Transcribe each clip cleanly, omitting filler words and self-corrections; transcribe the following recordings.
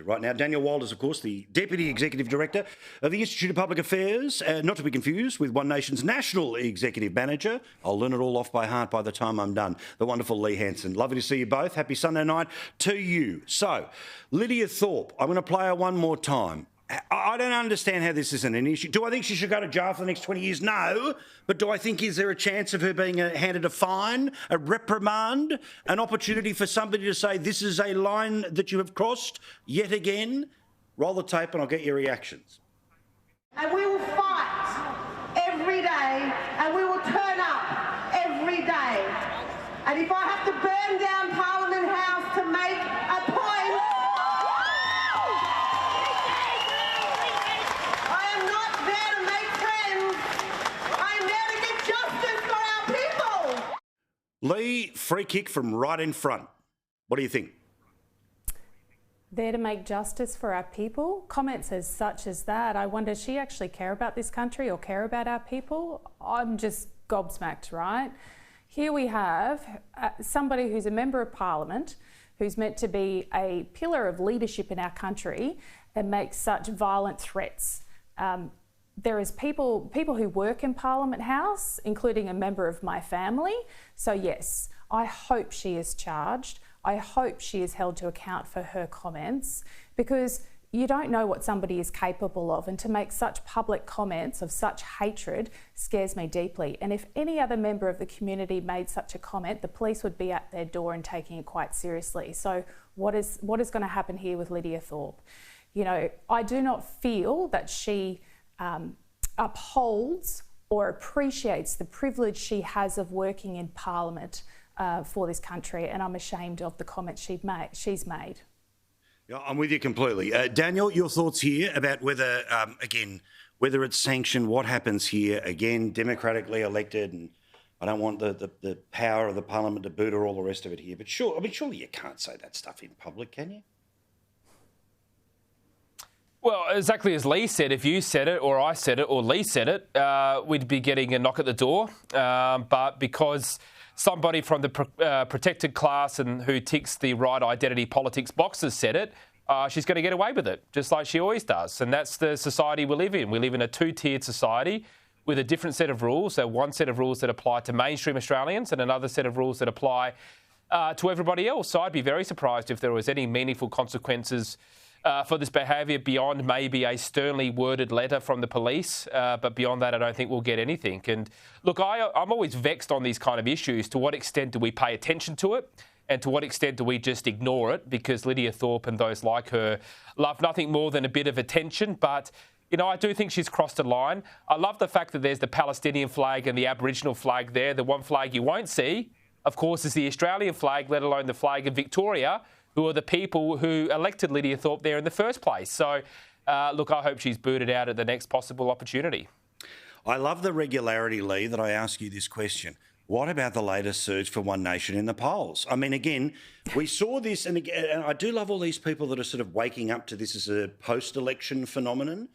right now. Daniel Wilders, of course, the Deputy Executive Director of the Institute of Public Affairs, not to be confused with One Nation's National Executive Manager. I'll learn it all off by heart by the time I'm done. The wonderful Lee Hanson. Lovely to see you both. Happy Sunday night to you. So, Lidia Thorpe, I'm going to play her one more time. I don't understand how this isn't an issue. Do I think she should go to jail for the next 20 years? No. But do I think is there a chance of her being handed a fine, a reprimand, an opportunity for somebody to say this is a line that you have crossed yet again? Roll the tape and I'll get your reactions. And we will fight every day and we will turn up every day. And if I have to burn down Parliament House to make a point, Lee, free kick from right in front. What do you think? There to make justice for our people? Comments as such as that, I wonder, does she actually care about this country or care about our people? I'm just gobsmacked, right? Here we have somebody who's a member of Parliament, who's meant to be a pillar of leadership in our country and makes such violent threats. There is people who work in Parliament House, including a member of my family. So yes, I hope she is charged. I hope she is held to account for her comments, because you don't know what somebody is capable of, and to make such public comments of such hatred scares me deeply. And if any other member of the community made such a comment, the police would be at their door and taking it quite seriously. So what is going to happen here with Lidia Thorpe? You know, I do not feel that she upholds or appreciates the privilege she has of working in Parliament for this country, and I'm ashamed of the comments she's made. Yeah, I'm with you completely. Daniel, your thoughts here about whether, again, whether it's sanctioned, what happens here, again, democratically elected, and I don't want the power of the Parliament to boot or all the rest of it here, but surely you can't say that stuff in public, can you? Well, exactly as Lee said, if you said it or I said it or Lee said it, we'd be getting a knock at the door. But because somebody from the protected class and who ticks the right identity politics boxes said it, she's going to get away with it, just like she always does. And that's the society we live in. We live in a two-tiered society with a different set of rules. So one set of rules that apply to mainstream Australians and another set of rules that apply to everybody else. So I'd be very surprised if there was any meaningful consequences for this behaviour beyond maybe a sternly worded letter from the police. But beyond that, I don't think we'll get anything. And look, I'm always vexed on these kind of issues. To what extent do we pay attention to it? And to what extent do we just ignore it? Because Lidia Thorpe and those like her love nothing more than a bit of attention. But, you know, I do think she's crossed a line. I love the fact that there's the Palestinian flag and the Aboriginal flag there. The one flag you won't see, of course, is the Australian flag, let alone the flag of Victoria, who are the people who elected Lidia Thorpe there in the first place. So, look, I hope she's booted out at the next possible opportunity. I love the regularity, Lee, that I ask you this question. What about the latest surge for One Nation in the polls? I mean, again, we saw this, and I do love all these people that are sort of waking up to this as a post-election phenomenon.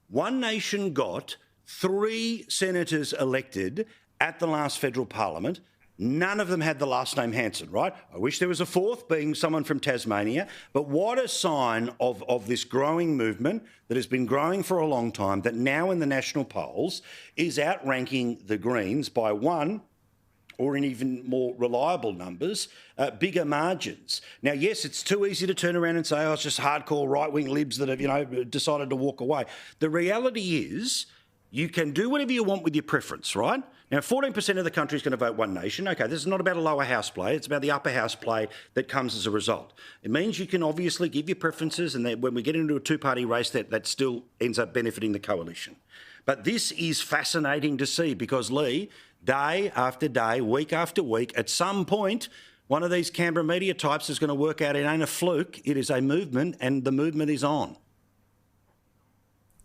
One Nation got 3 senators elected at the last federal parliament. None of them had the last name Hanson, right? I wish there was a 4th, being someone from Tasmania. But what a sign of this growing movement that has been growing for a long time, that now in the national polls is outranking the Greens by 1, or in even more reliable numbers, bigger margins. Now, yes, it's too easy to turn around and say, oh, it's just hardcore right-wing libs that have, you know, decided to walk away. The reality is you can do whatever you want with your preference, right? Now, 14% of the country is going to vote One Nation. OK, this is not about a lower house play. It's about the upper house play that comes as a result. It means you can obviously give your preferences, and that when we get into a two-party race, that still ends up benefiting the coalition. But this is fascinating to see because, Lee, day after day, week after week, at some point, one of these Canberra media types is going to work out it ain't a fluke, it is a movement, and the movement is on.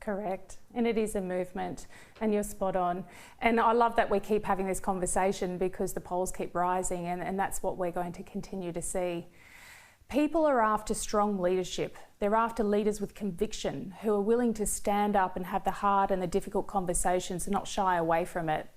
Correct. And it is a movement, and you're spot on. And I love that we keep having this conversation because the polls keep rising, and that's what we're going to continue to see. People are after strong leadership. They're after leaders with conviction who are willing to stand up and have the hard and the difficult conversations and not shy away from it.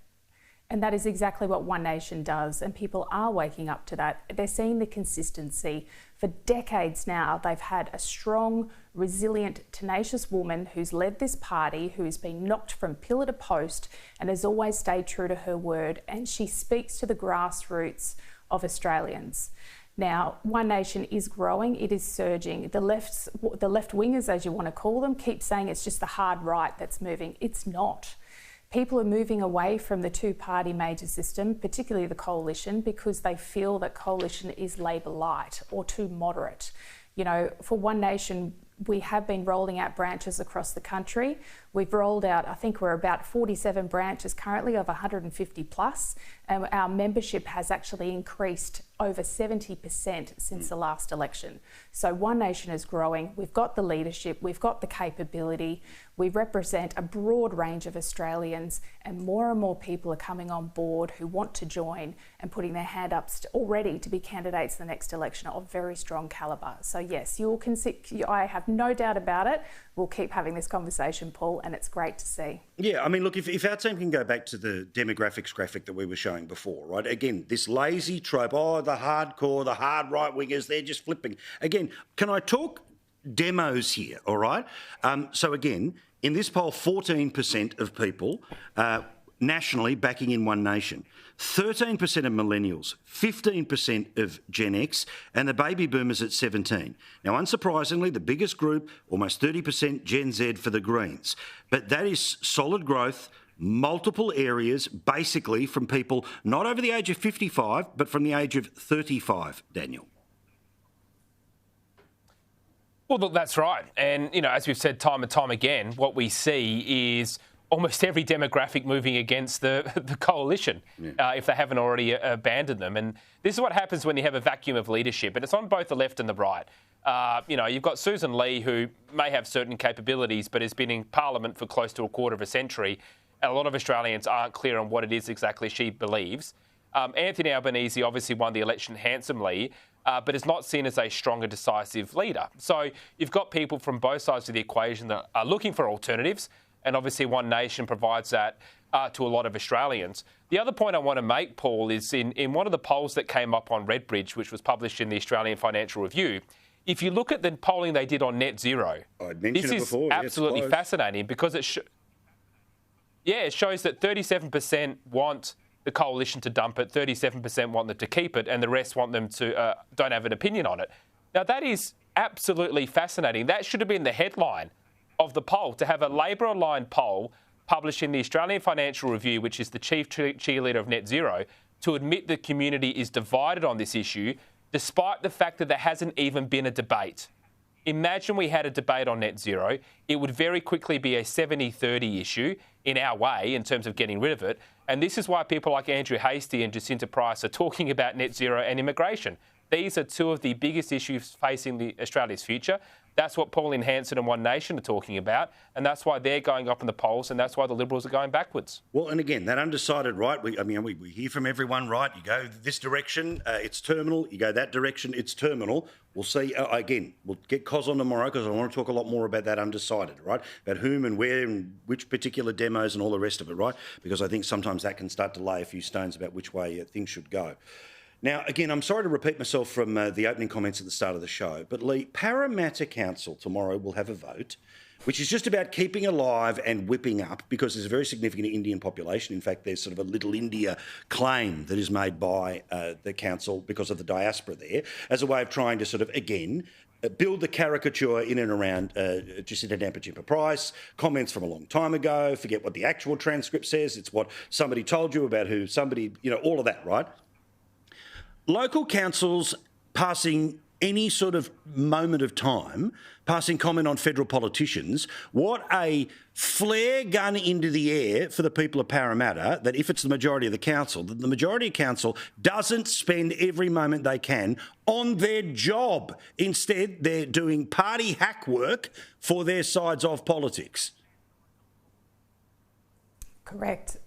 And that is exactly what One Nation does, and people are waking up to that. They're seeing the consistency. For decades now, they've had a strong, resilient, tenacious woman who's led this party, who's been knocked from pillar to post and has always stayed true to her word, and she speaks to the grassroots of Australians. Now, One Nation is growing, it is surging. The left-wingers, as you want to call them, keep saying it's just the hard right that's moving. It's not. People are moving away from the two-party major system, particularly the coalition, because they feel that coalition is Labor light or too moderate. You know, for One Nation, we have been rolling out branches across the country. We've rolled out, I think we're about 47 branches currently of 150 plus, and our membership has actually increased over 70% since the last election. So One Nation is growing. We've got the leadership, we've got the capability, we represent a broad range of Australians, and more people are coming on board who want to join and putting their hand up already to be candidates in the next election of very strong calibre. So yes, I have no doubt about it. We'll keep having this conversation, Paul, and it's great to see. Yeah, I mean, look, if our team can go back to the demographics graphic that we were showing before, right? Again, this lazy trope, the hardcore, the hard right-wingers, they're just flipping. Again, can I talk demos here, all right? So again, in this poll, 14% of people nationally backing in One Nation, 13% of millennials, 15% of Gen X, and the baby boomers at 17%. Now, unsurprisingly, the biggest group, almost 30% Gen Z for the Greens. But that is solid growth, multiple areas, basically from people not over the age of 55, but from the age of 35, Daniel. Well, look, that's right. And, you know, as we've said time and time again, what we see is almost every demographic moving against the coalition, if they haven't already abandoned them. And this is what happens when you have a vacuum of leadership, and it's on both the left and the right. You know, you've got Susan Lee, who may have certain capabilities, but has been in Parliament for close to a quarter of a century. And a lot of Australians aren't clear on what it is exactly she believes. Anthony Albanese obviously won the election handsomely, but is not seen as a strong and decisive leader. So you've got people from both sides of the equation that are looking for alternatives, and obviously One Nation provides that to a lot of Australians. The other point I want to make, Paul, is in one of the polls that came up on Redbridge, which was published in the Australian Financial Review, if you look at the polling they did on net zero, this is absolutely fascinating because it shows that 37% want the coalition to dump it, 37% want them to keep it, and the rest want them to don't have an opinion on it. Now, that is absolutely fascinating. That should have been the headline of the poll, to have a Labor-aligned poll published in the Australian Financial Review, which is the chief cheerleader of net zero, to admit the community is divided on this issue, despite the fact that there hasn't even been a debate. Imagine we had a debate on net zero. It would very quickly be a 70-30 issue in our way in terms of getting rid of it. And this is why people like Andrew Hastie and Jacinta Price are talking about net zero and immigration. These are two of the biggest issues facing Australia's future. That's what Pauline Hanson and One Nation are talking about, and that's why they're going up in the polls, and that's why the Liberals are going backwards. Well, and again, that undecided right, we hear from everyone, right? You go this direction, it's terminal. You go that direction, it's terminal. We'll see. Again, we'll get Cos on tomorrow because I want to talk a lot more about that undecided, right? About whom and where and which particular demos and all the rest of it, right? Because I think sometimes that can start to lay a few stones about which way things should go. Now, again, I'm sorry to repeat myself from the opening comments at the start of the show, but Lee, Parramatta Council tomorrow will have a vote, which is just about keeping alive and whipping up, because there's a very significant Indian population. In fact, there's sort of a Little India claim that is made by the council because of the diaspora there, as a way of trying to sort of, again, build the caricature in and around Jacinta Price, comments from a long time ago, forget what the actual transcript says, it's what somebody told you about who somebody, all of that, right? Local councils passing any sort of moment of time, passing comment on federal politicians, what a flare gun into the air for the people of Parramatta, that if it's the majority of the council, that the majority of council doesn't spend every moment they can on their job. Instead, they're doing party hack work for their sides of politics. Correct.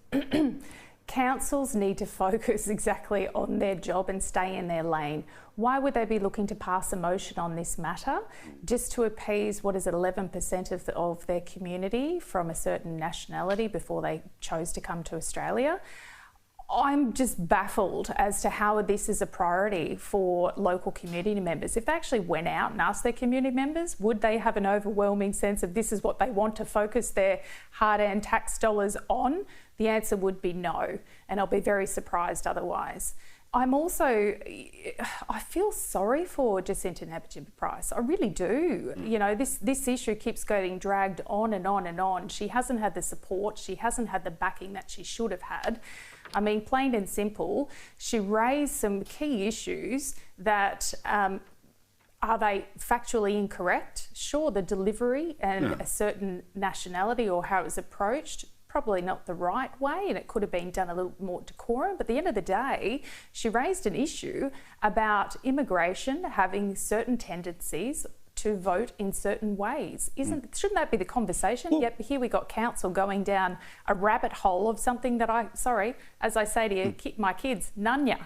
Councils need to focus exactly on their job and stay in their lane. Why would they be looking to pass a motion on this matter? Just to appease, 11% of their community from a certain nationality before they chose to come to Australia? I'm just baffled as to how this is a priority for local community members. If they actually went out and asked their community members, would they have an overwhelming sense of this is what they want to focus their hard-earned tax dollars on? The answer would be no, and I'll be very surprised otherwise. I feel sorry for Jacinta Napier-Price. I really do. You know, this issue keeps getting dragged on and on and on. She hasn't had the support. She hasn't had the backing that she should have had. I mean, plain and simple, she raised some key issues that are they factually incorrect? Sure, the delivery and a certain nationality or how it was approached, probably not the right way, and it could have been done a little more decorum. But at the end of the day, she raised an issue about immigration having certain tendencies to vote in certain ways. Shouldn't that be the conversation? Well, yep, here we got council going down a rabbit hole of something that as I say to my kids, none ya.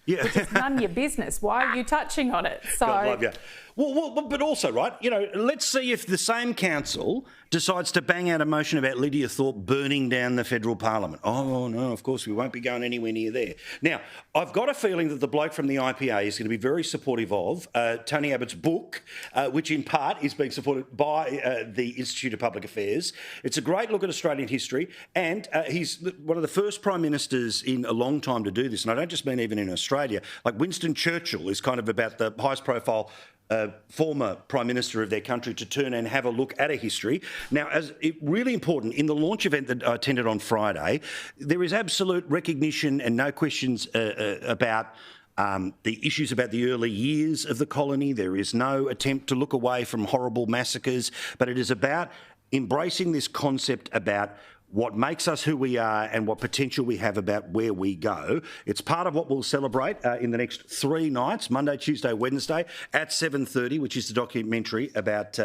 Yeah. Which is none your business. Why are you touching on it? So, God love you. Well, but also, right, you know, let's see if the same council decides to bang out a motion about Lidia Thorpe burning down the federal parliament. Oh, no, of course, we won't be going anywhere near there. Now, I've got a feeling that the bloke from the IPA is going to be very supportive of Tony Abbott's book, which in part is being supported by the Institute of Public Affairs. It's a great look at Australian history, and he's one of the first prime ministers in a long time to do this. And I don't just mean even in Australia. Like Winston Churchill is kind of about the highest profile former Prime Minister of their country to turn and have a look at a history. Now, really important, in the launch event that I attended on Friday, there is absolute recognition and no questions about the issues about the early years of the colony. There is no attempt to look away from horrible massacres, but it is about embracing this concept about what makes us who we are and what potential we have about where we go. It's part of what we'll celebrate in the next 3 nights, Monday, Tuesday, Wednesday, at 7:30, which is the documentary about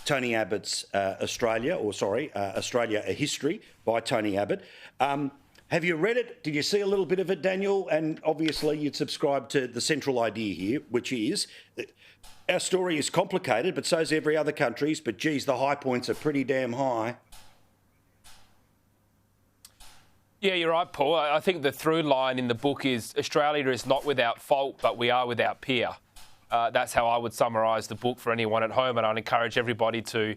Tony Abbott's Australia, A History by Tony Abbott. Have you read it? Did you see a little bit of it, Daniel? And obviously you'd subscribe to the central idea here, which is that our story is complicated, but so is every other country's, but geez, the high points are pretty damn high. Yeah, you're right, Paul. I think the through line in the book is Australia is not without fault, but we are without peer. That's how I would summarise the book for anyone at home, and I'd encourage everybody to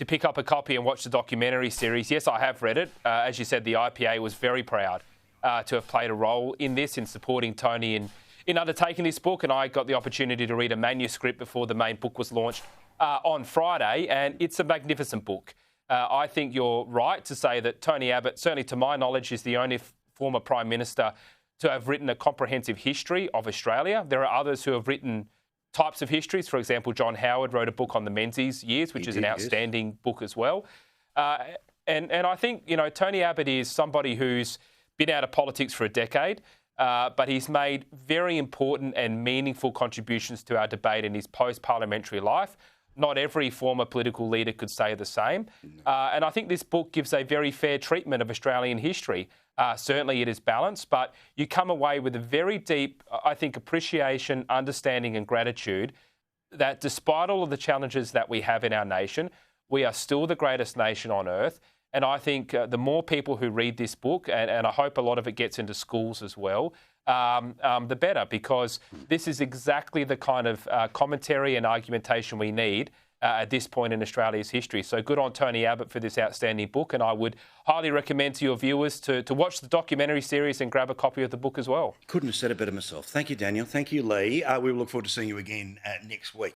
pick up a copy and watch the documentary series. Yes, I have read it. As you said, the IPA was very proud to have played a role in this, in supporting Tony in undertaking this book, and I got the opportunity to read a manuscript before the main book was launched on Friday, and it's a magnificent book. I think you're right to say that Tony Abbott, certainly to my knowledge, is the only former Prime Minister to have written a comprehensive history of Australia. There are others who have written types of histories. For example, John Howard wrote a book on the Menzies years, which is an outstanding book as well. And I think, you know, Tony Abbott is somebody who's been out of politics for a decade, but he's made very important and meaningful contributions to our debate in his post-parliamentary life. Not every former political leader could say the same. And I think this book gives a very fair treatment of Australian history. Certainly it is balanced, but you come away with a very deep, I think, appreciation, understanding and gratitude that despite all of the challenges that we have in our nation, we are still the greatest nation on earth. And I think the more people who read this book, and I hope a lot of it gets into schools as well, the better, because this is exactly the kind of commentary and argumentation we need at this point in Australia's history. So good on Tony Abbott for this outstanding book, and I would highly recommend to your viewers to watch the documentary series and grab a copy of the book as well. Couldn't have said it better myself. Thank you, Daniel. Thank you, Lee. We will look forward to seeing you again next week.